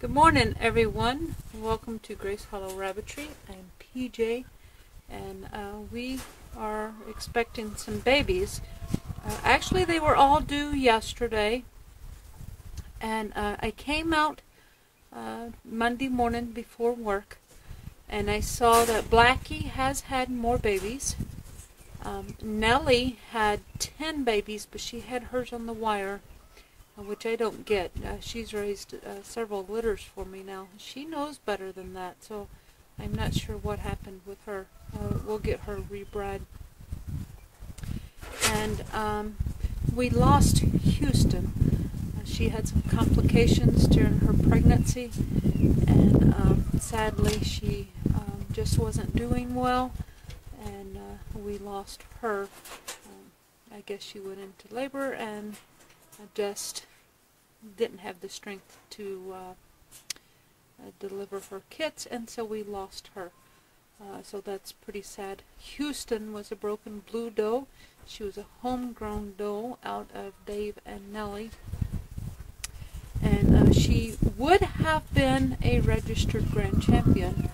Good morning, everyone. Welcome to Grace Hollow Rabbitry. I'm PJ, and we are expecting some babies. Actually, they were all due yesterday, and I came out Monday morning before work, and I saw that Blackie has had more babies. Nellie had 10 babies, but she had hers on the wire, which I don't get. She's raised several litters for me now. She knows better than that, so I'm not sure what happened with her. We'll get her rebred. And we lost Houston. She had some complications during her pregnancy, and sadly she just wasn't doing well, and we lost her. I guess she went into labor and just didn't have the strength to deliver her kits, and so we lost her. So that's pretty sad. Houston was a broken blue doe. She was a homegrown doe out of Dave and Nellie, and she would have been a registered grand champion.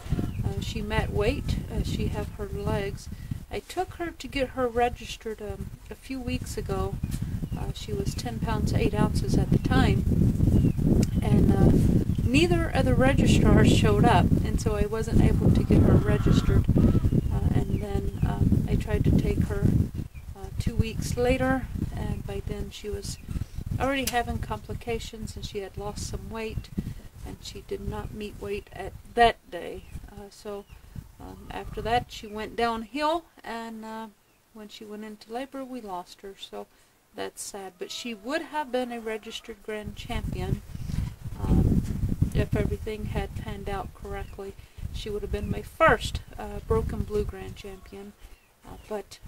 She met weight. She have her legs. I took her to get her registered a few weeks ago. She was 10 pounds 8 ounces at the time, and neither of the registrars showed up, and so I wasn't able to get her registered. And then I tried to take her 2 weeks later, and by then she was already having complications, and she had lost some weight, and she did not meet weight at that day. So after that she went downhill, and when she went into labor we lost her. So that's sad, but she would have been a registered grand champion if everything had panned out correctly. She would have been my first broken blue grand champion, but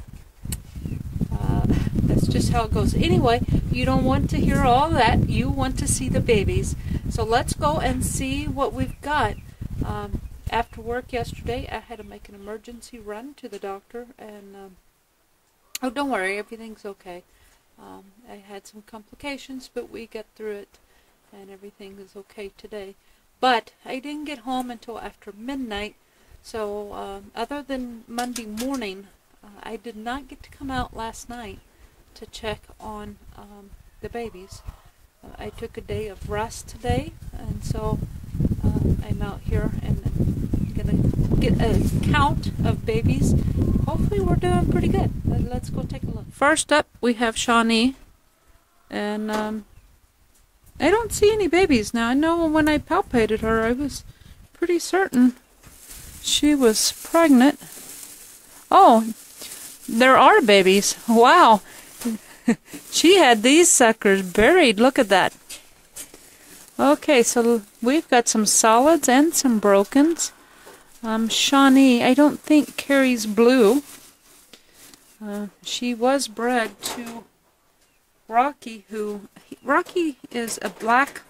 that's just how it goes. Anyway, you don't want to hear all that. You want to see the babies. So let's go and see what we've got. After work yesterday, I had to make an emergency run to the doctor, and oh, don't worry, everything's okay. I had some complications, but we got through it, and everything is okay today. But I didn't get home until after midnight, so other than Monday morning, I did not get to come out last night to check on the babies. I took a day of rest today, and so I'm out here and I'm going to get a count of babies. Hopefully we're doing pretty good. Let's go take a look. First up, we have Shani, and I don't see any babies now. I know when I palpated her, I was pretty certain she was pregnant. Oh, there are babies. Wow. She had these suckers buried. Look at that. Okay, so we've got some solids and some brokens. Shani, I don't think carries blue. She was bred to Rocky, Rocky is a black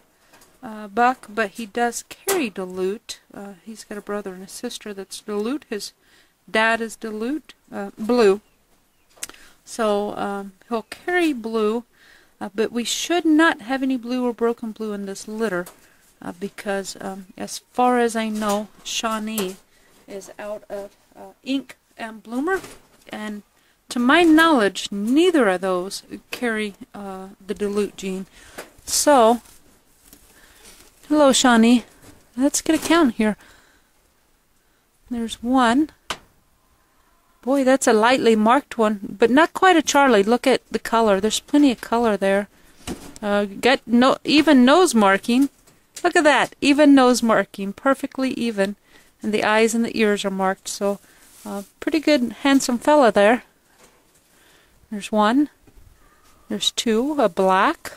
buck, but he does carry dilute. He's got a brother and a sister that's dilute. His dad is dilute, blue. So he'll carry blue, but we should not have any blue or broken blue in this litter, because as far as I know, Shani is out of ink and bloomer, and to my knowledge, neither of those carry the dilute gene. So, hello Shani. Let's get a count here. There's one. Boy, that's a lightly marked one, but not quite a Charlie. Look at the color. There's plenty of color there. Got even nose marking. Look at that. Even nose marking. Perfectly even. And the eyes and the ears are marked. So, pretty good, handsome fella there. There's one. There's two. A black.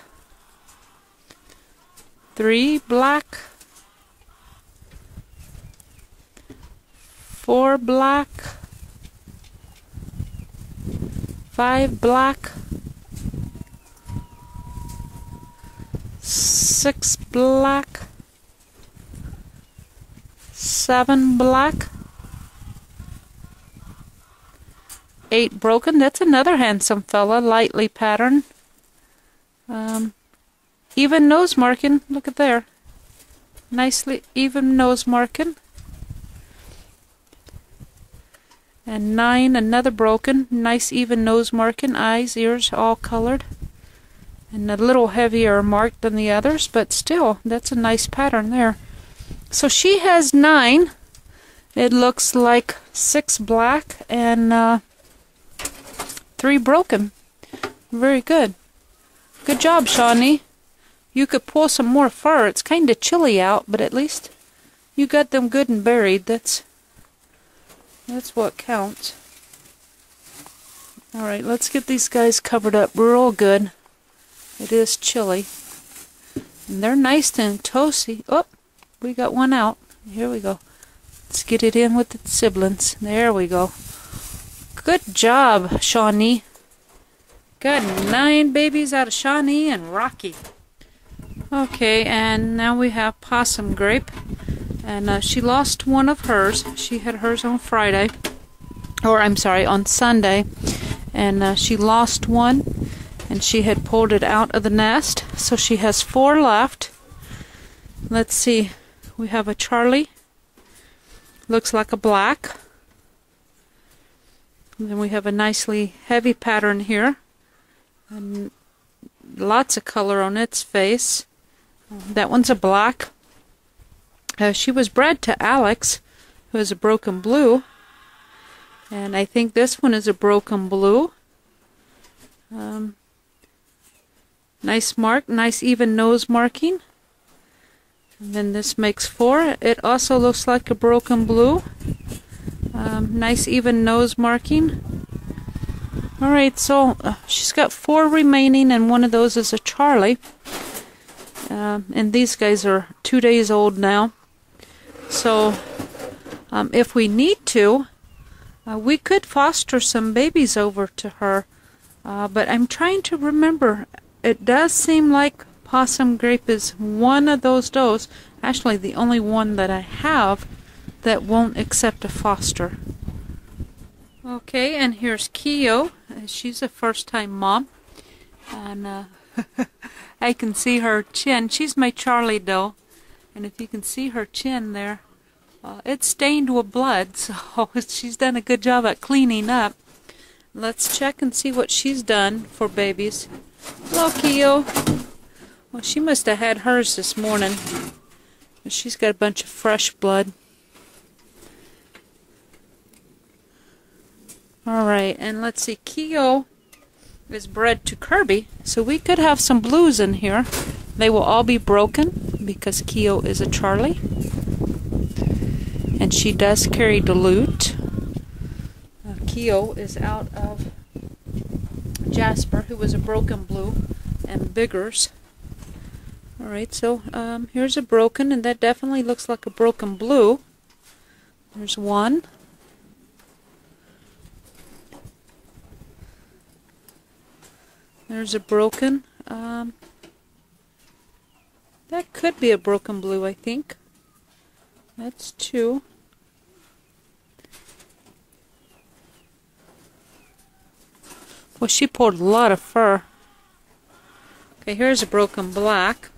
3 black. 4 black. 5 black. 6 black. 7 black. 8 broken. That's another handsome fella, lightly patterned. Even nose marking. Look at there. Nicely even nose marking. And 9, another broken. Nice even nose marking. Eyes, ears, all colored. And a little heavier marked than the others, but still, that's a nice pattern there. So she has 9. It looks like 6 black and 3 broken. Very good. Good job, Shani. You could pull some more fur. It's kind of chilly out, but at least you got them good and buried. That's what counts. Alright, let's get these guys covered up real good. It is chilly. And they're nice and toasty. Oh, we got one out. Here we go. Let's get it in with the siblings. There we go. Good job, Shani. Got 9 babies out of Shani and Rocky. Okay, and now we have Possum Grape. And she lost one of hers. She had hers on Friday. Or, I'm sorry, on Sunday. And she lost one. And she had pulled it out of the nest. So she has 4 left. Let's see. We have a Charlie. Looks like a black. And then we have a nicely heavy pattern here. And lots of color on its face. That one's a black. She was bred to Alex, who is a broken blue. And I think this one is a broken blue. Nice mark, nice even nose marking. And then this makes 4. It also looks like a broken blue. Nice even nose marking. Alright, so she's got 4 remaining, and one of those is a Charlie. And these guys are 2 days old now. So if we need to, we could foster some babies over to her. But I'm trying to remember. It does seem like Possum Grape is one of those does, actually the only one that I have that won't accept a foster. Okay, and here's Keo. She's a first-time mom. And I can see her chin. She's my Charlie doe. And if you can see her chin there, it's stained with blood, so she's done a good job at cleaning up. Let's check and see what she's done for babies. Hello, Keo. Well, she must have had hers this morning. She's got a bunch of fresh blood. Alright, and let's see. Keo is bred to Kirby, so we could have some blues in here. They will all be broken because Keo is a Charlie. And she does carry Dilute. Keo is out of Jasper, who was a broken blue, and Biggers. Alright, so here's a broken, and that definitely looks like a broken blue. There's one. There's a broken. That could be a broken blue, I think. That's 2. Well, she pulled a lot of fur. Okay, here's a broken black.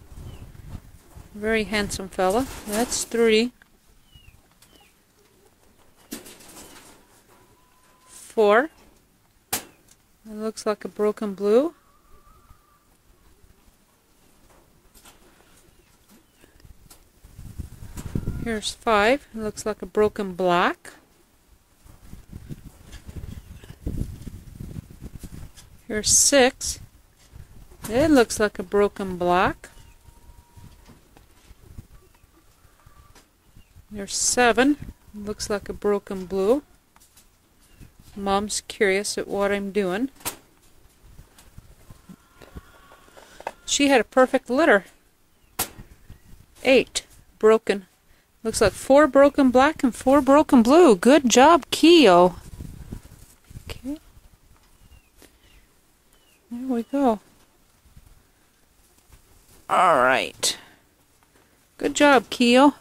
Very handsome fella. That's 3. 4. It looks like a broken blue. Here's 5. It looks like a broken black. Here's 6. It looks like a broken black. There's 7. It looks like a broken blue. Mom's curious at what I'm doing. She had a perfect litter. 8. Broken. Looks like 4 broken black and 4 broken blue. Good job, Keo. Okay. There we go. Alright. Good job, Keo.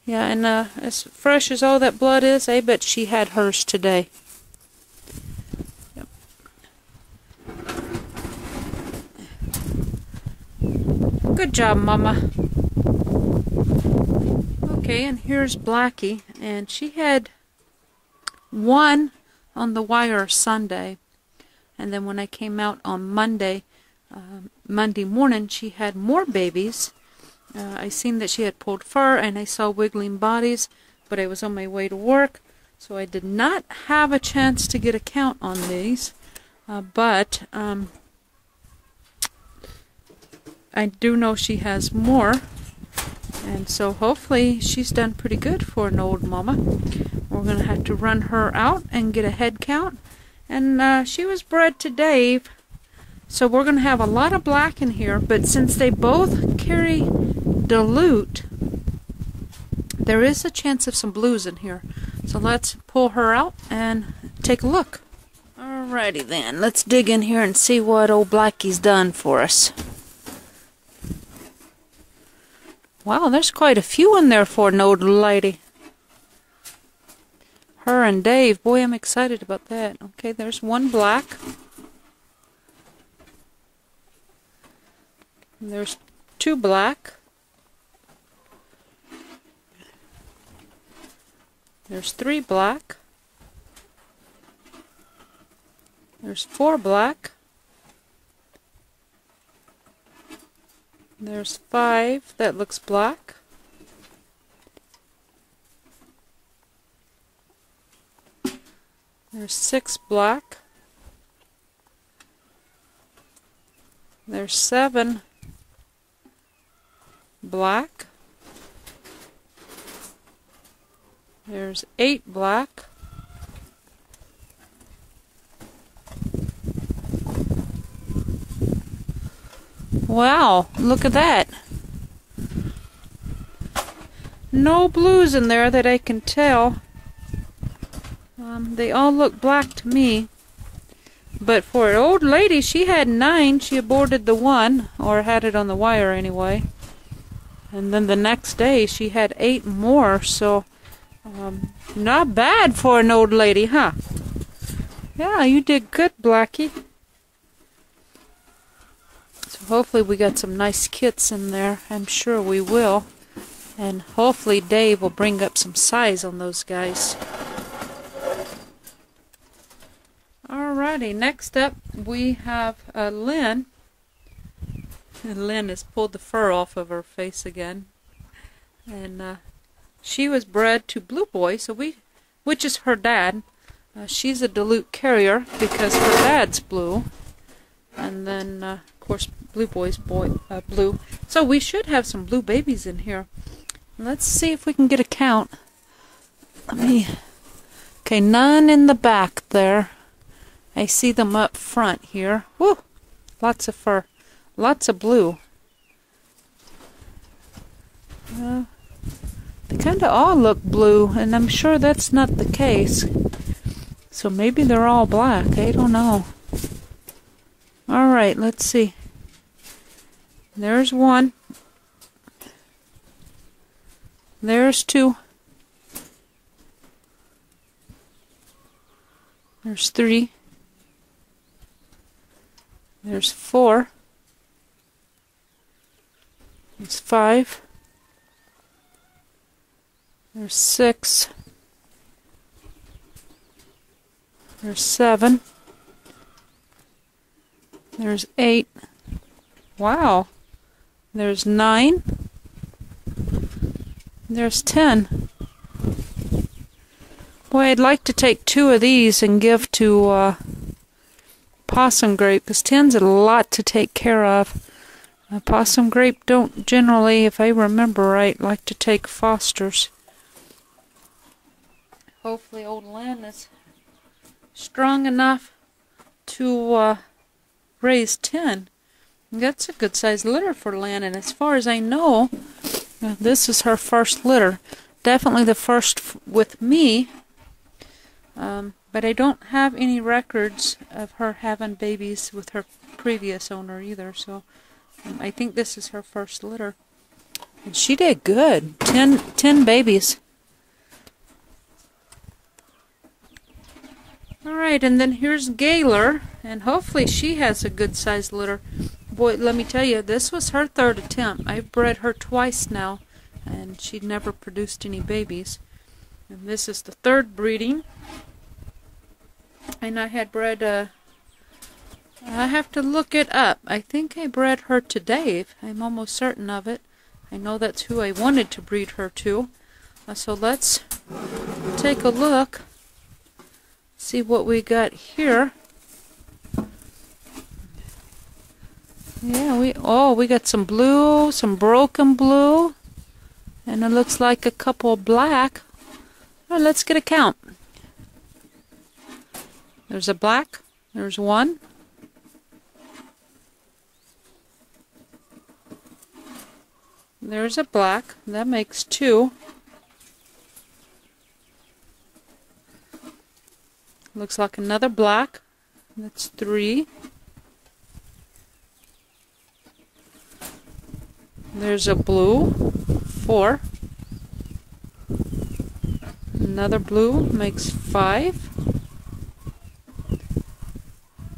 Yeah, and as fresh as all that blood is, I bet she had hers today. Yep. Good job, Mama. Okay, and here's Blackie, and she had one on the wire Sunday, and then when I came out on Monday morning, she had more babies. I seen that she had pulled fur, and I saw wiggling bodies, but I was on my way to work, so I did not have a chance to get a count on these, but I do know she has more, and so hopefully she's done pretty good for an old mama. We're going to have to run her out and get a head count, and she was bred to Dave, so we're going to have a lot of black in here, but since they both carry dilute, there is a chance of some blues in here. So let's pull her out and take a look. Alrighty then, let's dig in here and see what old Blackie's done for us. Wow, there's quite a few in there for an old lady. Her and Dave, boy, I'm excited about that. Okay, there's one black. There's two black. There's three black. There's four black. There's five that looks black. There's six black. There's seven black. There's 8 black. Wow, look at that. No blues in there that I can tell. They all look black to me. But for an old lady, she had 9. She aborted the one, or had it on the wire anyway. And then the next day, she had 8 more, so not bad for an old lady, huh? Yeah, you did good, Blackie. So hopefully we got some nice kits in there. I'm sure we will. And hopefully Dave will bring up some size on those guys. Alrighty, next up we have Lynn. And Lynn has pulled the fur off of her face again. And she was bred to Blue Boy, which is her dad. She's a dilute carrier because her dad's blue. And then, of course, Blue Boy's blue. So we should have some blue babies in here. Let's see if we can get a count. Okay, none in the back there. I see them up front here. Woo! Lots of fur. Lots of blue. They kind of all look blue, and I'm sure that's not the case. So maybe they're all black. I don't know. Alright, let's see. There's one. There's two. There's 3. There's 4. There's 5. There's 6. There's 7. There's 8. Wow. There's 9. There's 10. Boy, I'd like to take 2 of these and give to possum grape, because 10's a lot to take care of. Possum grape don't generally, if I remember right, like to take fosters. Hopefully old Lynn is strong enough to raise 10. That's a good sized litter for Lynn, and as far as I know, this is her first litter. Definitely the first with me, but I don't have any records of her having babies with her previous owner either, so I think this is her first litter. And she did good. 10 babies. Alright, and then here's Gayler, and hopefully she has a good sized litter. Boy, let me tell you, this was her 3rd attempt. I've bred her twice now, and she never produced any babies. And this is the third breeding. And I had bred, I have to look it up. I think I bred her to Dave. I'm almost certain of it. I know that's who I wanted to breed her to. So let's take a look, see what we got here. Yeah, we got some blue, some broken blue, and it looks like a couple black. All right, let's get a count. There's a black, there's one. There's a black, that makes two. Looks like another black, that's three. There's a blue, four. Another blue makes five.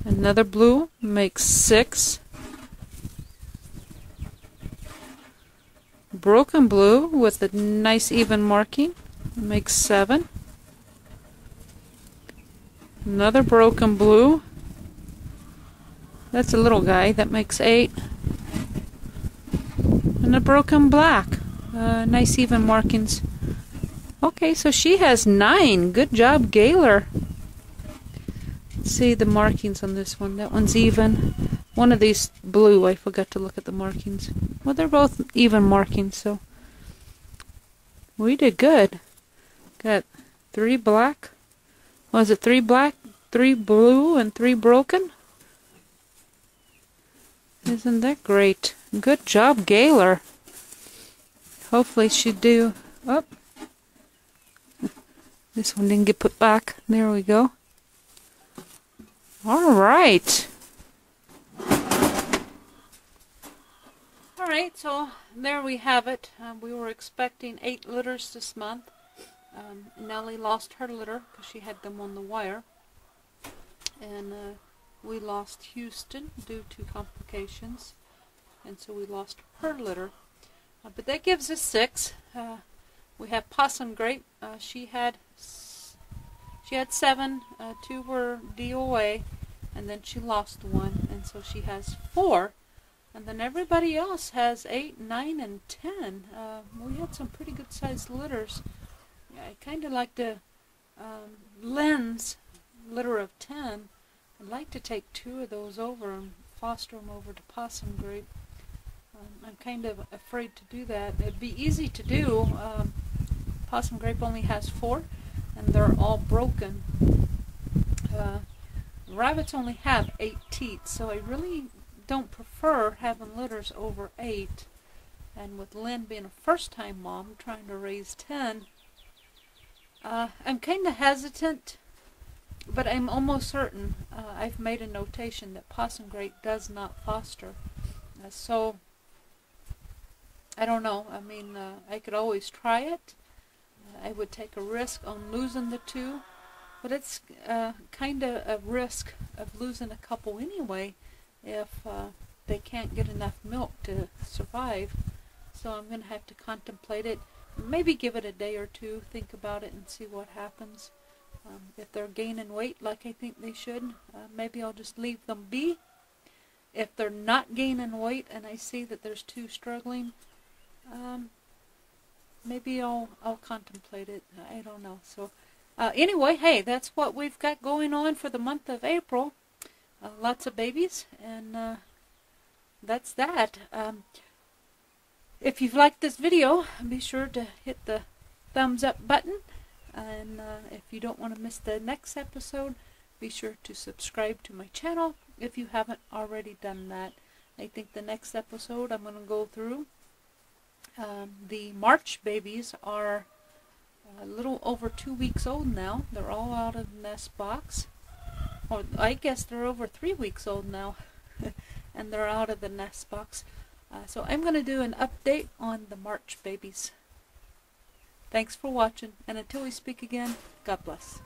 Another blue makes six. Broken blue with a nice even marking makes seven. Another broken blue. That's a little guy, that makes eight. And a broken black. Nice even markings. Okay, so she has 9. Good job, Gayler. Let's see the markings on this one. That one's even. One of these blue, I forgot to look at the markings. Well, they're both even markings, so we did good. Got 3 black. Was it 3 black, 3 blue, and 3 broken? Isn't that great? Good job, Gayler. Hopefully she'll do. Oh, this one didn't get put back. There we go. All right. All right, so there we have it. We were expecting 8 litters this month. Nellie lost her litter because she had them on the wire. And we lost Houston due to complications. And so we lost her litter. But that gives us 6. We have possum grape. She had 7. 2 were DOA, and then she lost 1, and so she has 4. And then everybody else has 8, 9, and 10. We had some pretty good sized litters. I kind of like to Lynn's litter of 10. I'd like to take 2 of those over and foster them over to possum grape. I'm kind of afraid to do that. It'd be easy to do. Possum grape only has 4, and they're all broken. Rabbits only have 8 teats, so I really don't prefer having litters over 8. And with Lynn being a first-time mom trying to raise 10, I'm kind of hesitant, but I'm almost certain. I've made a notation that possum grape does not foster. So I don't know. I mean, I could always try it. I would take a risk on losing the 2, but it's kind of a risk of losing a couple anyway if they can't get enough milk to survive. So I'm going to have to contemplate it. Maybe give it a day or 2, think about it and see what happens. If they're gaining weight like I think they should, maybe I'll just leave them be. If they're not gaining weight and I see that there's 2 struggling, maybe I'll contemplate it. I don't know. So anyway, hey, that's what we've got going on for the month of April. Lots of babies, and that's that. If you've liked this video, be sure to hit the thumbs up button. And if you don't want to miss the next episode, be sure to subscribe to my channel if you haven't already done that. I think the next episode I'm going to go through. The March babies are a little over 2 weeks old now. They're all out of the nest box. Or I guess they're over 3 weeks old now. And they're out of the nest box. So I'm going to do an update on the March babies. Thanks for watching, and until we speak again, God bless.